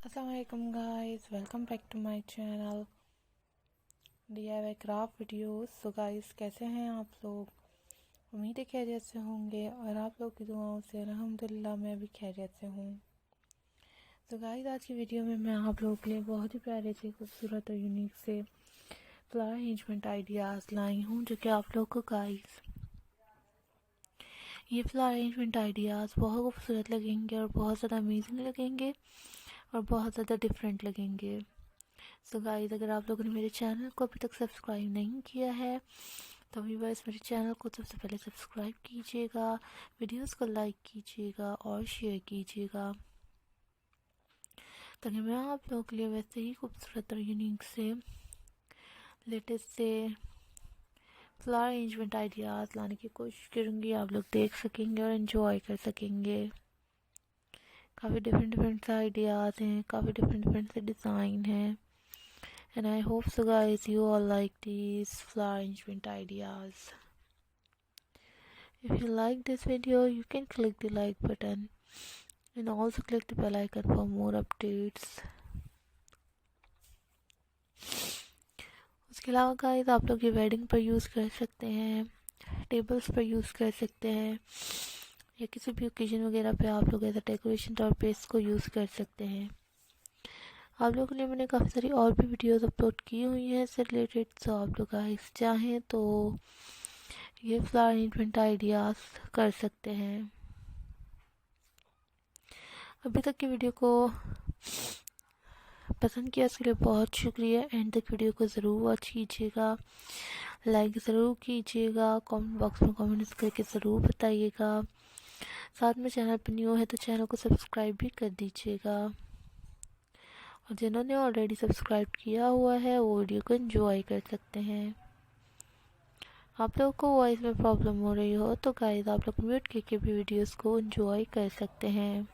Assalamualaikum guys, welcome back to my channel DIY craft videos। So guys, कैसे हैं आप लोग? उम्मीद है खैरियत से होंगे और आप लोग की दुआओं से अल्हम्दुलिल्लाह मैं भी खैरियत से हूँ। तो गाइस, आज की वीडियो में मैं आप लोगों के लिए बहुत ही प्यारे से खूबसूरत और यूनिक से फ्लावर अरेंजमेंट आइडियाज़ लाई हूँ, जो कि आप लोग को गाइस ये फ्लावर अरेंजमेंट आइडियाज़ बहुत खूबसूरत लगेंगे और बहुत ज़्यादा अमेजिंग लगेंगे और बहुत ज़्यादा डिफरेंट लगेंगे। सो गाइस, अगर आप लोगों ने मेरे चैनल को अभी तक सब्सक्राइब नहीं किया है तो व्यूअर्स मेरे चैनल को सबसे पहले सब्सक्राइब कीजिएगा, वीडियोस को लाइक कीजिएगा और शेयर कीजिएगा, ताकि मैं आप लोगों के लिए वैसे ही खूबसूरत और यूनिक से लेटेस्ट से फ्लावर अरेंजमेंट आइडियाज़ लाने की कोशिश करूँगी। आप लोग देख सकेंगे और एंजॉय कर सकेंगे। काफ़ी डिफरेंट आइडियाज़ हैं, काफ़ी डिफरेंट से डिज़ाइन हैं। And I hope so guys you all like these flower arrangement ideas. If you like this video, you can click the like button and also click the bell icon for more updates. उसके अलावा guys, आप लोग ये wedding पर use कर सकते हैं, tables पर यूज़ कर सकते हैं, या किसी भी ओकेजन वगैरह पे आप लोग ऐसा डेकोरेशन टॉप पे इसको यूज़ कर सकते हैं। आप लोगों के लिए मैंने काफ़ी सारी और भी वीडियोस अपलोड की हुई हैं इससे रिलेटेड। सो आप लोग गाइस चाहें तो ये फ्लावर अरेंजमेंट आइडियाज़ कर सकते हैं। अभी तक की वीडियो को पसंद किया इसके लिए बहुत शुक्रिया। एंड तक वीडियो को ज़रूर वॉच कीजिएगा, लाइक ज़रूर कीजिएगा, कमेंट बॉक्स में कमेंट्स करके ज़रूर बताइएगा। साथ में चैनल पर न्यू है तो चैनल को सब्सक्राइब भी कर दीजिएगा, और जिन्होंने ऑलरेडी सब्सक्राइब किया हुआ है वो वीडियो को एंजॉय कर सकते हैं। आप लोगों को वॉइस में प्रॉब्लम हो रही हो तो गाइस आप लोग म्यूट करके भी वीडियोस को एंजॉय कर सकते हैं।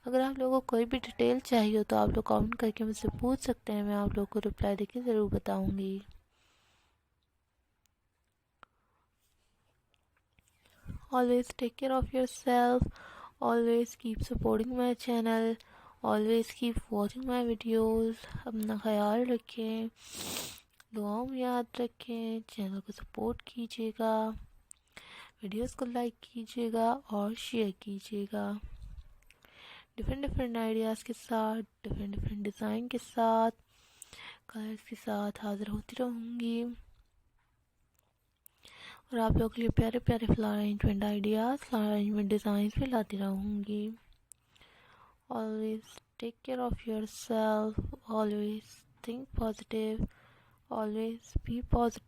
अगर आप लोगों को कोई भी डिटेल चाहिए हो तो आप लोग कमेंट करके मुझसे पूछ सकते हैं, मैं आप लोगों को रिप्लाई देके ज़रूर बताऊंगी। Always take care of yourself, always keep supporting my channel, always keep watching my videos. अपना ख्याल रखें, दुआओं में याद रखें, चैनल को सपोर्ट कीजिएगा, वीडियोस को लाइक कीजिएगा और शेयर कीजिएगा। डिफरेंट आइडियाज़ के साथ, डिफरेंट डिज़ाइन के साथ, कलर्स के साथ हाज़िर होती रहूँगी और आप लोगों के लिए प्यारे प्यारे flower arrangement ideas, flower arrangement design भी लाती रहूँगी। Always take care of your self, always think positive, always be positive.